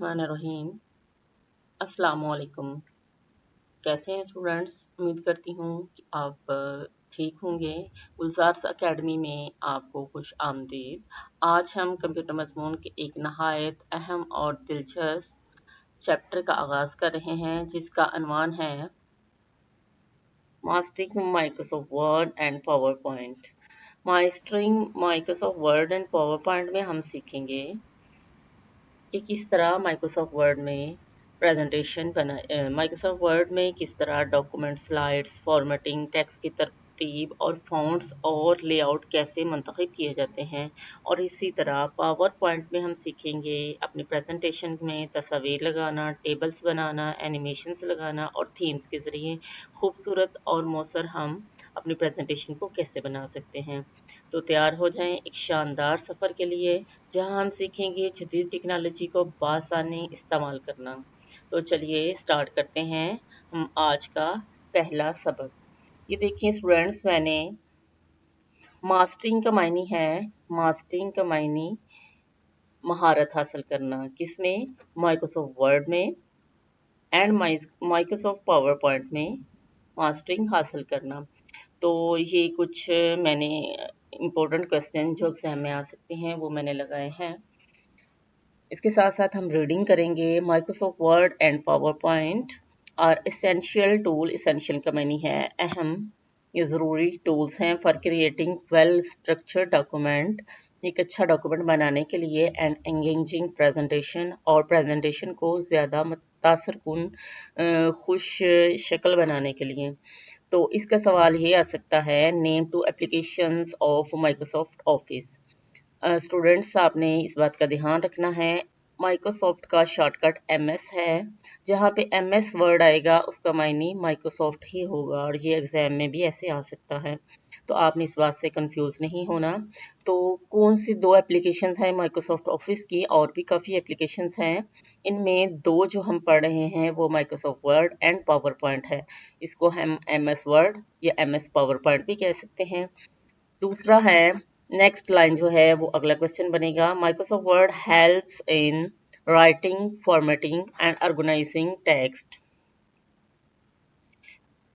बिस्मिल्लाहिर्रहमानिर्रहीम। अस्सलाम वालेकुम। कैसे हैं स्टूडेंट्स? उम्मीद करती हूँ कि आप ठीक होंगे। गुलज़ार्स अकेडमी में आपको खुश आमदीद। आज हम कंप्यूटर मज़मून के एक नहायत अहम और दिलचस्प चैप्टर का आगाज़ कर रहे हैं जिसका अनवान है mastering Microsoft word and power point. Mastering Microsoft word and power point में हम सीखेंगे कि किस तरह माइक्रोसॉफ्ट वर्ड में प्रेजेंटेशन माइक्रोसॉफ्ट वर्ड में किस तरह डॉक्यूमेंट स्लाइड्स फॉर्मेटिंग टेक्स्ट की तरतीब और फॉन्ट्स और लेआउट कैसे मुंतखब किए जाते हैं। और इसी तरह पावर पॉइंट में हम सीखेंगे अपनी प्रेजेंटेशन में तस्वीर लगाना, टेबल्स बनाना, एनिमेशंस लगाना और थीम्स के ज़रिए खूबसूरत और मौसर हम अपनी प्रेजेंटेशन को कैसे बना सकते हैं। तो तैयार हो जाएं एक शानदार सफ़र के लिए जहां हम सीखेंगे जदीद टेक्नोलॉजी को बासानी इस्तेमाल करना। तो चलिए स्टार्ट करते हैं हम आज का पहला सबक। ये देखिए स्टूडेंट्स, मैंने मास्टरिंग का मायने है, मास्टरिंग का मायने महारत हासिल करना, किसमें? माइक्रोसॉफ्ट वर्ड में एंड माइक्रोसॉफ्ट पावर पॉइंट में मास्टरिंग हासिल करना। तो ये कुछ मैंने इम्पोर्टेंट क्वेश्चन जो एग्जाम में आ सकते हैं वो मैंने लगाए हैं। इसके साथ साथ हम रीडिंग करेंगे। Microsoft word and power point और एसेंशियल टूल, एसेंशियल का मानी है अहम, ये ज़रूरी टूल्स हैं for creating well structured document, एक अच्छा डॉक्यूमेंट बनाने के लिए एंड एंगेजिंग प्रेजेंटेशन, और प्रेजेंटेशन को ज़्यादा मुतासरकुन खुश शक्ल बनाने के लिए। तो इसका सवाल ये आ सकता है, name two applications of Microsoft Office. Students आपने इस बात का ध्यान रखना है, माइक्रोसॉफ्ट का शॉर्टकट एमएस है। जहाँ पे एमएस वर्ड आएगा उसका मायने माइक्रोसॉफ्ट ही होगा और ये एग्जाम में भी ऐसे आ सकता है। तो आपने इस बात से कंफ्यूज नहीं होना। तो कौन सी दो एप्लीकेशंस हैं माइक्रोसॉफ्ट ऑफिस की? और भी काफ़ी एप्लीकेशंस हैं। इनमें दो जो हम पढ़ रहे हैं वो Microsoft word and power point है। इसको हम एमएस वर्ड या एमएस पावर पॉइंट भी कह सकते हैं। दूसरा है, नेक्स्ट लाइन जो है वो अगला क्वेश्चन बनेगा, Microsoft Word helps in writing, formatting and organising text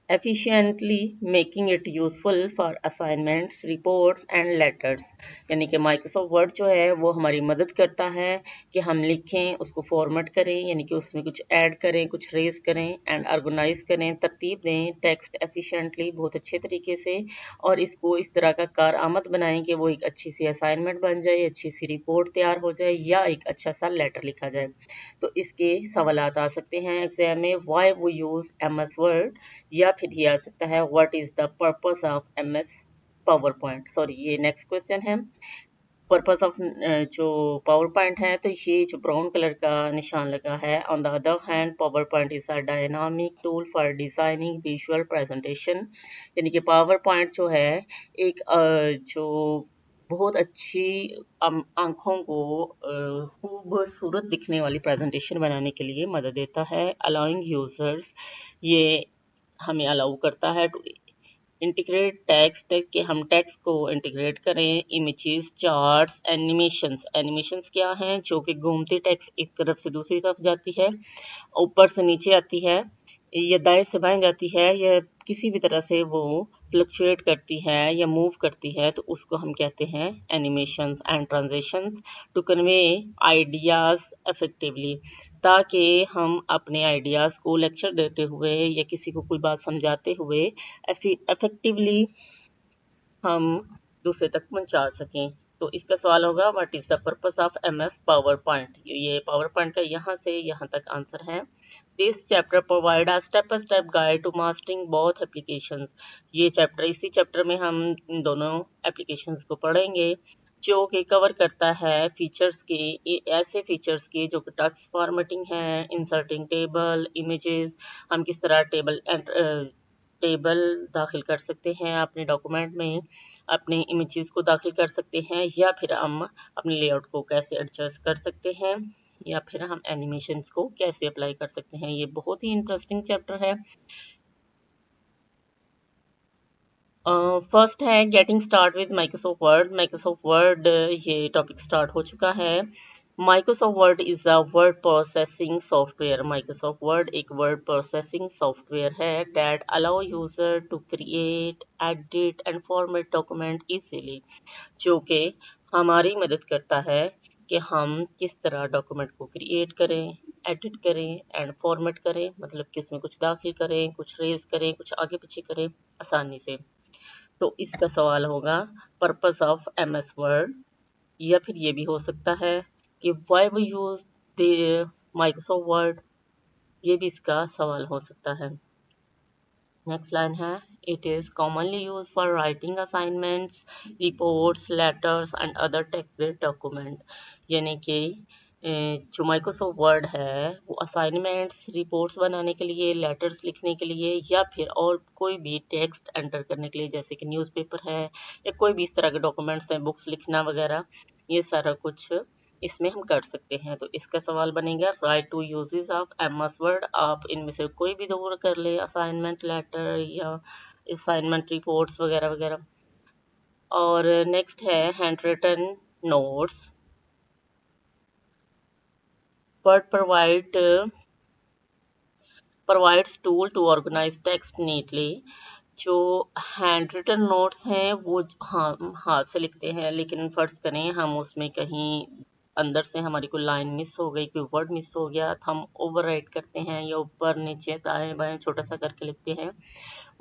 efficiently, making it useful for assignments, reports and letters। यानी कि माइक्रोसॉफ्ट वर्ड जो है वो हमारी मदद करता है कि हम लिखें, उसको फॉर्मेट करें, यानी कि उसमें कुछ ऐड करें, कुछ रेज करें एंड ऑर्गेनाइज करें, तरतीब दें टेक्स्ट एफिशिएंटली, बहुत अच्छे तरीके से, और इसको इस तरह का कारआमद बनाएं कि वो एक अच्छी सी असाइनमेंट बन जाए, अच्छी सी रिपोर्ट तैयार हो जाए या एक अच्छा सा लेटर लिखा जाए। तो इसके सवालात आ सकते हैं एग्जाम में, why we use MS Word, या फिर ये आ सकता है what is the purpose of MS PowerPoint. Sorry, ये नेक्स्ट क्वेश्चन है। पर्पस ऑफ जो पावर पॉइंट है, तो ये जो ब्राउन कलर का निशान लगा है, on the other hand power point is a dynamic tool for designing visual presentation. यानी कि पावर पॉइंट जो है एक जो बहुत अच्छी आंखों को खूबसूरत दिखने वाली प्रेजेंटेशन बनाने के लिए मदद देता है। अलाउइंग यूजर्स, ये हमें अलाउ करता है टू इंटीग्रेट टेक्स्ट, कि हम टेक्स्ट को इंटीग्रेट करें, इमेजेस, चार्ट्स, एनिमेशंस। एनिमेशंस क्या हैं? जो कि घूमती टेक्स्ट एक तरफ से दूसरी तरफ जाती है, ऊपर से नीचे आती है, या दाएं से बाएं जाती है, या किसी भी तरह से वो फ्लक्चुएट करती है या मूव करती है, तो उसको हम कहते हैं animations and transitions to convey ideas effectively, ताकि हम अपने आइडियाज़ को लेक्चर देते हुए या किसी को कोई बात समझाते हुए इफेक्टिवली हम दूसरे तक पहुंचा सकें। तो इसका सवाल होगा, what is the purpose of MS PowerPoint. ये पावर पॉइंट का यहाँ से यहाँ तक आंसर है। This chapter provide a step by step guide to mastering both applications. ये चैप्टर, इसी चैप्टर में हम इन दोनों एप्लीकेशंस को पढ़ेंगे, जो कि कवर करता है फीचर्स के, ऐसे फीचर्स के जो कि टेक्स्ट फॉर्मेटिंग है, इंसर्टिंग टेबल, इमेजेस, हम किस तरह टेबल दाखिल कर सकते हैं अपने डॉक्यूमेंट में, अपने इमेजेस को दाखिल कर सकते हैं, या फिर हम अपने लेआउट को कैसे एडजस्ट कर सकते हैं, या फिर हम एनिमेशंस को कैसे अप्लाई कर सकते हैं। ये बहुत ही इंटरेस्टिंग चैप्टर है। फर्स्ट है getting start with Microsoft Word. Microsoft Word, ये टॉपिक स्टार्ट हो चुका है। Microsoft Word is a word processing software. Microsoft Word एक वर्ड प्रोसेसिंग सॉफ्टवेयर है that allow user to create, edit and format document easily, जो कि हमारी मदद करता है कि हम किस तरह डॉक्यूमेंट को क्रिएट करें, एडिट करें एंड फॉर्मेट करें, मतलब कि उसमें कुछ दाखिल करें, कुछ रेज करें, कुछ आगे पीछे करें आसानी से। तो इसका सवाल होगा पर्पस ऑफ एमएस वर्ड, या फिर ये भी हो सकता है कि why we use the Microsoft Word, ये भी इसका सवाल हो सकता है। नेक्स्ट लाइन है, it is commonly use for writing assignments, reports, letters and other text based document. यानी कि जो माइक्रोसॉफ्ट वर्ड है वो असाइनमेंट्स, रिपोर्ट्स बनाने के लिए, लेटर्स लिखने के लिए, या फिर और कोई भी टेक्स्ट एंटर करने के लिए, जैसे कि न्यूज़पेपर है या कोई भी इस तरह के डॉक्यूमेंट्स हैं, बुक्स लिखना वगैरह, ये सारा कुछ इसमें हम कर सकते हैं। तो इसका सवाल बनेगा write two uses of MS Word. आप इनमें से कोई भी दो कर ले, असाइनमेंट लेटर या असाइनमेंट रिपोर्ट्स वगैरह वगैरह। और नेक्स्ट है handwritten notes. Word provides tool to organize text neatly। जो हैंड रिटन नोट्स हैं वो हम हाथ से लिखते हैं, लेकिन फर्ज करें हम उसमें कहीं अंदर से हमारी कोई लाइन मिस हो गई, कोई वर्ड मिस हो गया, तो हम ओवर राइट करते हैं या ऊपर नीचे दाएं बाएं छोटा सा करके लिखते हैं।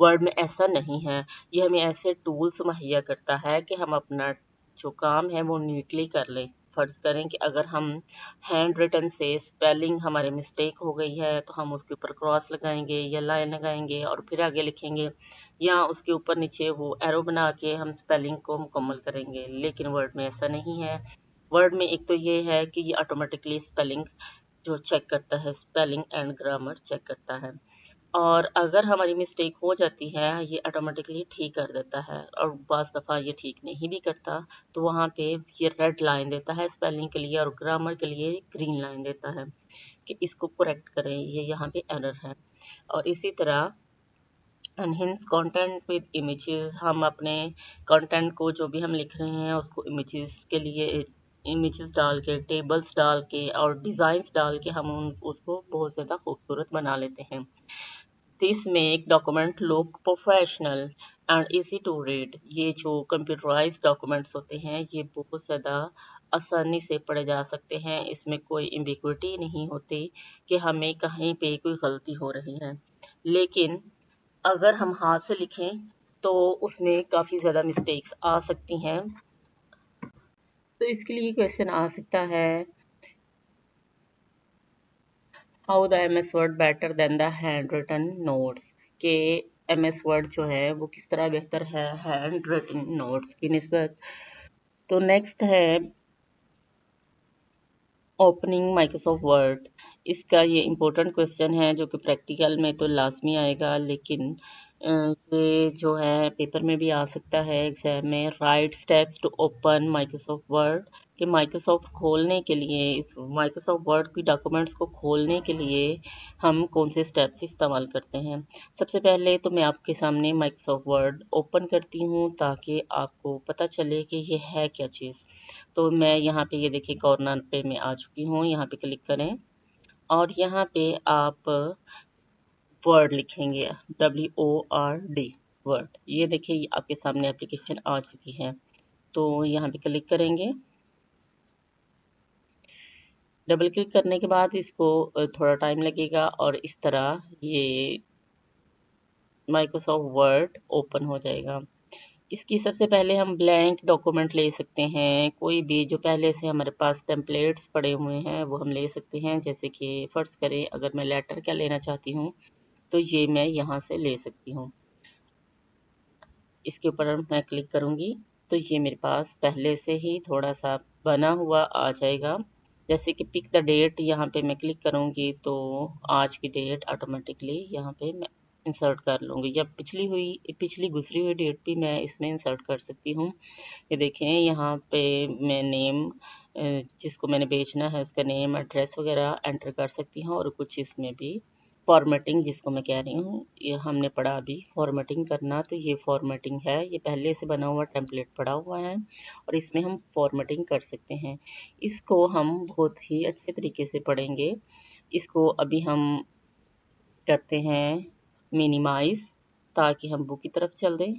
वर्ड में ऐसा नहीं है। ये हमें ऐसे टूल्स मुहैया करता है कि हम अपना जो काम है वो नीटली कर लें। फर्ज करें कि अगर हम हैंड रिटन से स्पेलिंग हमारे मिस्टेक हो गई है तो हम उसके ऊपर क्रॉस लगाएंगे या लाइन लगाएंगे और फिर आगे लिखेंगे, या उसके ऊपर नीचे वो एरो बना के हम स्पेलिंग को मुकम्मल करेंगे। लेकिन वर्ड में ऐसा नहीं है। वर्ड में एक तो ये है कि ये ऑटोमेटिकली स्पेलिंग जो चेक करता है, स्पेलिंग एंड ग्रामर चेक करता है, और अगर हमारी मिस्टेक हो जाती है ये ऑटोमेटिकली ठीक कर देता है, और बाज़ दफ़ा ये ठीक नहीं भी करता तो वहाँ पे ये रेड लाइन देता है स्पेलिंग के लिए, और ग्रामर के लिए ग्रीन लाइन देता है कि इसको करेक्ट करें, ये यहाँ पे एरर है। और इसी तरह एनहेंस कंटेंट विद इमेजेस, हम अपने कंटेंट को जो भी हम लिख रहे हैं उसको इमेजेस के लिए इमेजेस डाल के, टेबल्स डाल के और डिज़ाइंस डाल के हम उसको बहुत ज़्यादा खूबसूरत बना लेते हैं। This make document look professional and easy to read. ये जो कंप्यूटराइज डॉक्यूमेंट्स होते हैं ये बहुत ज़्यादा आसानी से पढ़े जा सकते हैं, इसमें कोई एम्बिग्विटी नहीं होती कि हमें कहीं पे कोई गलती हो रही है। लेकिन अगर हम हाथ से लिखें तो उसमें काफ़ी ज़्यादा मिस्टेक्स आ सकती हैं। तो इसके लिए क्वेश्चन आ सकता है, how the M S Word better than the handwritten notes, के एम एस वर्ड जो है वो किस तरह बेहतर है हैंड रिटन नोट्स की निस्बत। तो नेक्स्ट है ओपनिंग माइक्रोसॉफ्ट वर्ड। इसका ये इम्पोर्टेंट क्वेश्चन है जो कि प्रैक्टिकल में तो लाजमी आएगा, लेकिन ये जो है पेपर में भी आ सकता है एग्जाम में। Write steps to open Microsoft Word, कि माइक्रोसॉफ्ट खोलने के लिए, इस माइक्रोसॉफ्ट वर्ड की डॉक्यूमेंट्स को खोलने के लिए हम कौन से स्टेप्स इस्तेमाल करते हैं। सबसे पहले तो मैं आपके सामने माइक्रोसॉफ्ट वर्ड ओपन करती हूँ ताकि आपको पता चले कि ये है क्या चीज़। तो मैं यहाँ पे ये देखिए कॉर्नर पे मैं आ चुकी हूँ, यहाँ पे क्लिक करें और यहाँ पे आप वर्ड लिखेंगे, WORD वर्ड। ये देखिए आपके सामने एप्लीकेशन आ चुकी है, तो यहाँ पे क्लिक करेंगे। डबल क्लिक करने के बाद इसको थोड़ा टाइम लगेगा और इस तरह ये माइक्रोसॉफ्ट वर्ड ओपन हो जाएगा। इसकी सबसे पहले हम ब्लैंक डॉक्यूमेंट ले सकते हैं, कोई भी जो पहले से हमारे पास टेम्पलेट्स पड़े हुए हैं वो हम ले सकते हैं। जैसे कि फ़र्ज़ करें अगर मैं लेटर क्या लेना चाहती हूँ तो ये मैं यहाँ से ले सकती हूँ। इसके ऊपर मैं क्लिक करूँगी तो ये मेरे पास पहले से ही थोड़ा सा बना हुआ आ जाएगा। जैसे कि पिक द डेट, यहाँ पे मैं क्लिक करूँगी तो आज की डेट ऑटोमेटिकली यहाँ पे मैं इंसर्ट कर लूँगी, या पिछली गुजरी हुई डेट भी मैं इसमें इंसर्ट कर सकती हूँ। ये देखें यहाँ पे मैं नेम जिसको मैंने बेचना है उसका नेम, एड्रेस वगैरह एंटर कर सकती हूँ और कुछ इसमें भी फॉर्मेटिंग जिसको मैं कह रही हूँ, ये हमने पढ़ा अभी फॉर्मेटिंग करना, तो ये फॉर्मेटिंग है, ये पहले से बना हुआ टेम्पलेट पड़ा हुआ है और इसमें हम फॉर्मेटिंग कर सकते हैं। इसको हम बहुत ही अच्छे तरीके से पढ़ेंगे। इसको अभी हम करते हैं मिनिमाइज, ताकि हम बुक की तरफ चल दें।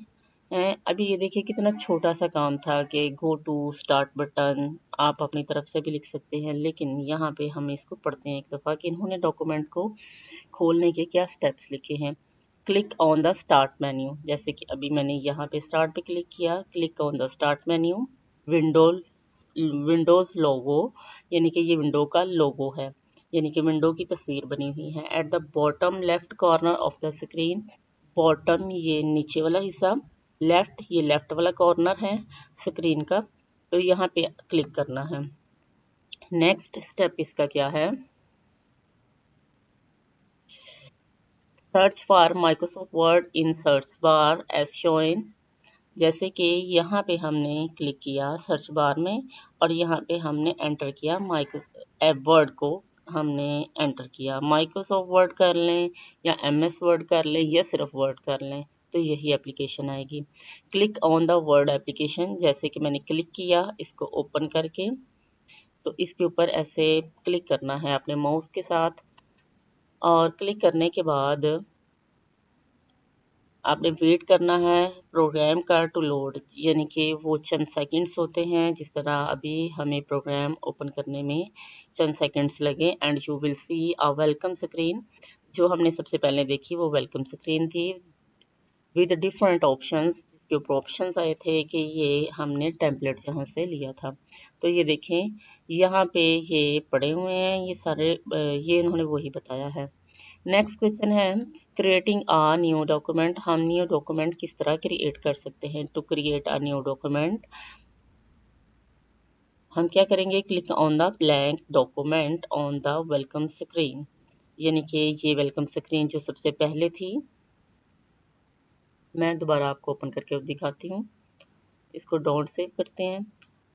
अभी ये देखिए कितना छोटा सा काम था कि गो टू स्टार्ट बटन आप अपनी तरफ से भी लिख सकते हैं, लेकिन यहाँ पे हम इसको पढ़ते हैं एक दफ़ा कि इन्होंने डॉक्यूमेंट को खोलने के क्या स्टेप्स लिखे हैं। Click on the start menu, जैसे कि अभी मैंने यहाँ पे स्टार्ट पे क्लिक किया, click on the start menu. Windows Windows logo, यानी कि ये विंडो का लोगो है, यानी कि विंडो की तस्वीर बनी हुई है। At the bottom left corner of the screen, bottom ये नीचे वाला हिस्सा, लेफ्ट ये लेफ्ट वाला कॉर्नर है स्क्रीन का, तो यहाँ पे क्लिक करना है। नेक्स्ट स्टेप इसका क्या है, search for Microsoft Word in search bar as shown, जैसे कि यहाँ पे हमने क्लिक किया सर्च बार में और यहाँ पे हमने एंटर किया माइक्रोसॉफ्ट वर्ड को, हमने एंटर किया। माइक्रोसॉफ्ट वर्ड कर लें या एमएस वर्ड कर लें या सिर्फ वर्ड कर लें, तो यही एप्लीकेशन आएगी। Click on the word application, जैसे कि मैंने क्लिक किया इसको ओपन करके, तो इसके ऊपर ऐसे क्लिक करना है अपने माउस के साथ, और क्लिक करने के बाद आपने वेट करना है प्रोग्राम का टू लोड, यानी कि वो चंद सेकंड्स होते हैं, जिस तरह अभी हमें प्रोग्राम ओपन करने में चंद सेकंड्स लगे। And you will see a welcome screen, जो हमने सबसे पहले देखी वो वेलकम स्क्रीन थी विद डिफरेंट ऑप्शंस, जिसके ऊपर ऑप्शंस आए थे कि ये हमने टेम्पलेट जहाँ से लिया था। तो ये देखें यहाँ पे ये पड़े हुए हैं, ये सारे ये इन्होंने वही बताया है। नेक्स्ट क्वेश्चन है क्रिएटिंग अ न्यू डॉक्यूमेंट, हम न्यू डॉक्यूमेंट किस तरह क्रिएट कर सकते हैं। To create a new document हम क्या करेंगे, click on the blank document on the welcome screen, यानी कि ये वेलकम स्क्रीन जो सबसे पहले थी, मैं दोबारा आपको ओपन करके दिखाती हूँ। इसको डॉट सेव करते हैं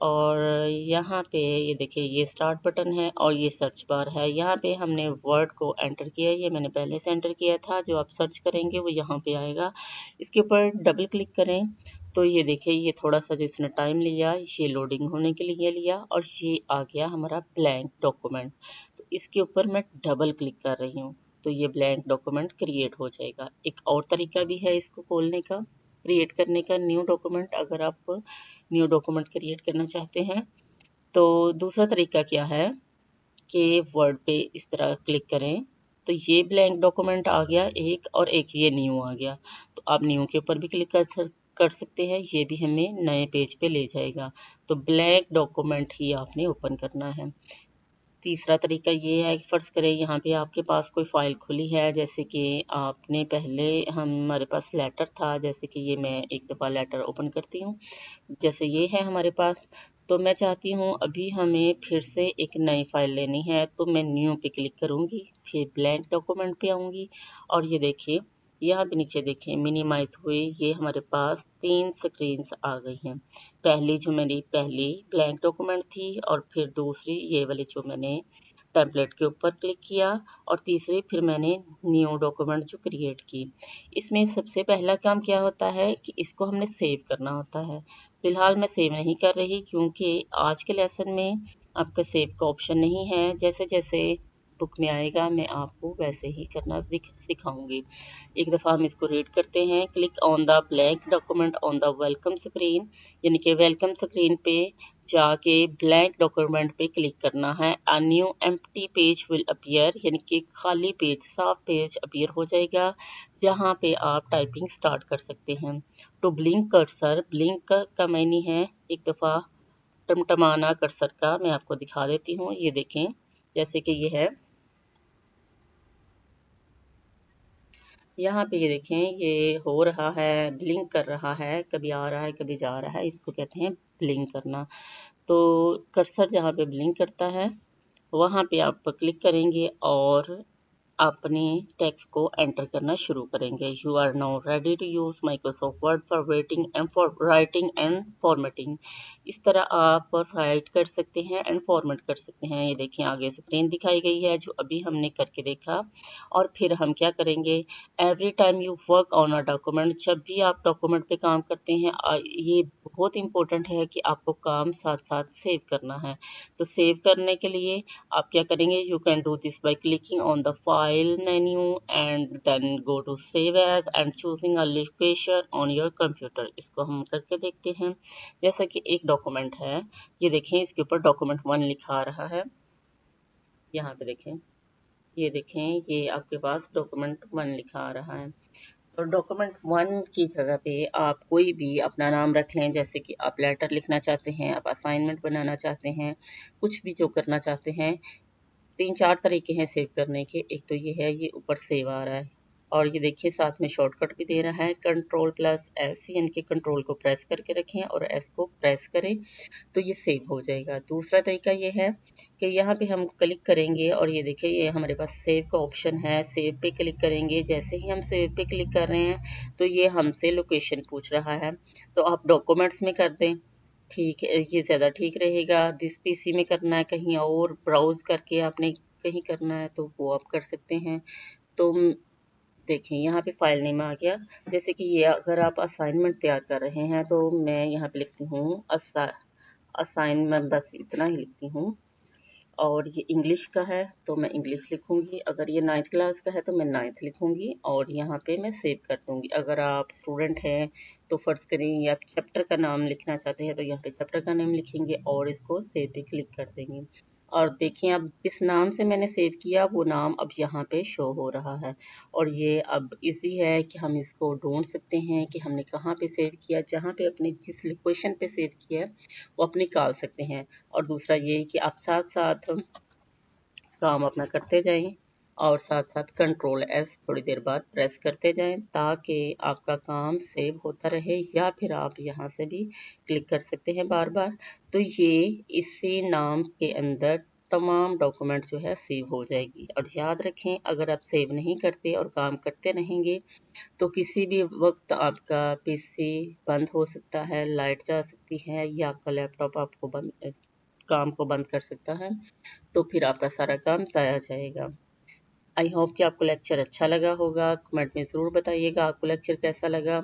और यहाँ पे ये देखिए ये स्टार्ट बटन है और ये सर्च बार है। यहाँ पे हमने वर्ड को एंटर किया, ये मैंने पहले से एंटर किया था, जो आप सर्च करेंगे वो यहाँ पे आएगा। इसके ऊपर डबल क्लिक करें तो ये देखिए ये थोड़ा सा जिसने टाइम लिया, ये लोडिंग होने के लिए लिया और ये आ गया हमारा ब्लैंक डॉक्यूमेंट। तो इसके ऊपर मैं डबल क्लिक कर रही हूँ, तो ये ब्लैंक डॉक्यूमेंट क्रिएट हो जाएगा। एक और तरीका भी है इसको खोलने का, क्रिएट करने का न्यू डॉक्यूमेंट, अगर आप न्यू डॉक्यूमेंट क्रिएट करना चाहते हैं तो दूसरा तरीका क्या है कि वर्ड पे इस तरह क्लिक करें, तो ये ब्लैंक डॉक्यूमेंट आ गया एक, और एक ये न्यू आ गया, तो आप न्यू के ऊपर भी क्लिक कर सकते हैं, ये भी हमें नए पेज पे ले जाएगा। तो ब्लैंक डॉक्यूमेंट ही आपने ओपन करना है। तीसरा तरीका ये है कि फ़र्ज़ करें यहाँ पे आपके पास कोई फ़ाइल खुली है, जैसे कि आपने पहले हमारे पास लेटर था, जैसे कि ये मैं एक दफ़ा लेटर ओपन करती हूँ, जैसे ये है हमारे पास। तो मैं चाहती हूँ अभी हमें फिर से एक नई फ़ाइल लेनी है, तो मैं न्यू पे क्लिक करूँगी, फिर ब्लैंक डॉक्यूमेंट पे आऊँगी और ये देखिए यहाँ पे नीचे देखें मिनिमाइज हुए, ये हमारे पास 3 स्क्रीन्स आ गई हैं। पहली जो मेरी पहली ब्लैंक डॉक्यूमेंट थी और फिर दूसरी ये वाली जो मैंने टेम्पलेट के ऊपर क्लिक किया और तीसरी फिर मैंने न्यू डॉक्यूमेंट जो क्रिएट की। इसमें सबसे पहला काम क्या होता है कि इसको हमने सेव करना होता है। फिलहाल मैं सेव नहीं कर रही क्योंकि आज के लेसन में आपका सेव का ऑप्शन नहीं है। जैसे जैसे बुक में आएगा मैं आपको वैसे ही करना सिखाऊंगी। एक दफ़ा हम इसको रीड करते हैं। Click on the blank document on the welcome screen, यानी कि वेलकम स्क्रीन पे जाके ब्लैंक डॉक्यूमेंट पे क्लिक करना है। A new empty page will appear, यानी कि खाली पेज साफ पेज अपीयर हो जाएगा, जहाँ पे आप टाइपिंग स्टार्ट कर सकते हैं। तो ब्लिंक कर्सर, ब्लिंक का मायने है एक दफ़ा टमटमाना कर्सर का, मैं आपको दिखा देती हूँ। ये देखें जैसे कि ये है, यहाँ पे ये देखें ये हो रहा है, ब्लिंक कर रहा है, कभी आ रहा है कभी जा रहा है, इसको कहते हैं ब्लिंक करना। तो कर्सर जहाँ पे ब्लिंक करता है वहाँ पे आप क्लिक करेंगे और अपने टेक्स्ट को एंटर करना शुरू करेंगे। You are now ready to use Microsoft Word for waiting and for writing and formatting. इस तरह आप राइट कर सकते हैं एंड फॉर्मेट कर सकते हैं। ये देखिए आगे स्क्रीन दिखाई गई है जो अभी हमने करके देखा। और फिर हम क्या करेंगे, every time you work on a document, जब भी आप डॉक्यूमेंट पे काम करते हैं ये बहुत इंपॉर्टेंट है कि आपको काम साथ साथ सेव करना है। तो सेव करने के लिए आप क्या करेंगे, you can do this by clicking on the file menu and then go to save as and choosing a location on your computer. इसको हम करके देखते हैं। जैसा कि एक डॉक्यूमेंट है, ये देखें इसके ऊपर डॉक्यूमेंट 1 लिखा आ रहा है। यहाँ पे देखें, ये देखें ये आपके पास डॉक्यूमेंट 1 लिखा आ रहा है। तो डॉक्यूमेंट 1 की जगह पे आप कोई भी अपना नाम रख लें, जैसे कि आप लेटर लिखना चाहते हैं, आप असाइनमेंट बनाना चाहते हैं, कुछ भी जो करना चाहते हैं। 3-4 तरीके हैं सेव करने के। एक तो ये है, ये ऊपर सेव आ रहा है और ये देखिए साथ में शॉर्टकट भी दे रहा है कंट्रोल+S, यानी कि कंट्रोल को प्रेस करके रखें और S को प्रेस करें तो ये सेव हो जाएगा। दूसरा तरीका ये है कि यहाँ पे हम क्लिक करेंगे और ये देखिए ये हमारे पास सेव का ऑप्शन है। सेव पे क्लिक करेंगे, जैसे ही हम सेव पे क्लिक कर रहे हैं तो ये हमसे लोकेशन पूछ रहा है, तो आप डॉक्यूमेंट्स में कर दें, ठीक है, ये ज़्यादा ठीक रहेगा। दिस पीसी में करना है, कहीं और ब्राउज़ करके आपने कहीं करना है तो वो आप कर सकते हैं। तो देखें यहाँ पे फाइल नेम आ गया। जैसे कि ये अगर आप असाइनमेंट तैयार कर रहे हैं तो मैं यहाँ पे लिखती हूँ असाइनमेंट, बस इतना ही लिखती हूँ। और ये इंग्लिश का है तो मैं इंग्लिश लिखूंगी, अगर ये 9th क्लास का है तो मैं 9th लिखूंगी और यहाँ पे मैं सेव कर दूंगी। अगर आप स्टूडेंट हैं तो फर्ज करें या चैप्टर का नाम लिखना चाहते हैं तो यहाँ पे चैप्टर का नाम लिखेंगे और इसको सेव पे क्लिक कर देंगे। और देखिए अब जिस नाम से मैंने सेव किया वो नाम अब यहाँ पे शो हो रहा है और ये अब इजी है कि हम इसको ढूंढ सकते हैं कि हमने कहाँ पे सेव किया। जहाँ पे अपने जिस लोकेशन पे सेव किया है वो आप निकाल सकते हैं। और दूसरा ये कि आप साथ साथ काम अपना करते जाएं और साथ साथ कंट्रोल+S थोड़ी देर बाद प्रेस करते जाएं ताकि आपका काम सेव होता रहे, या फिर आप यहाँ से भी क्लिक कर सकते हैं बार बार। तो ये इसी नाम के अंदर तमाम डॉक्यूमेंट जो है सेव हो जाएगी। और याद रखें अगर आप सेव नहीं करते और काम करते रहेंगे तो किसी भी वक्त आपका पीसी बंद हो सकता है, लाइट जा सकती है या आपका लैपटॉप आपको काम को बंद कर सकता है, तो फिर आपका सारा काम ज़ाया जाएगा। आई होप कि आपको लेक्चर अच्छा लगा होगा। कमेंट में ज़रूर बताइएगा आपको लेक्चर कैसा लगा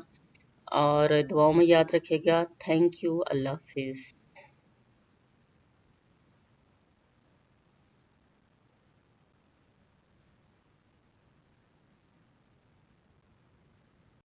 और दुआओं में याद रखिएगा। Thank you. अल्लाह हाफिज़।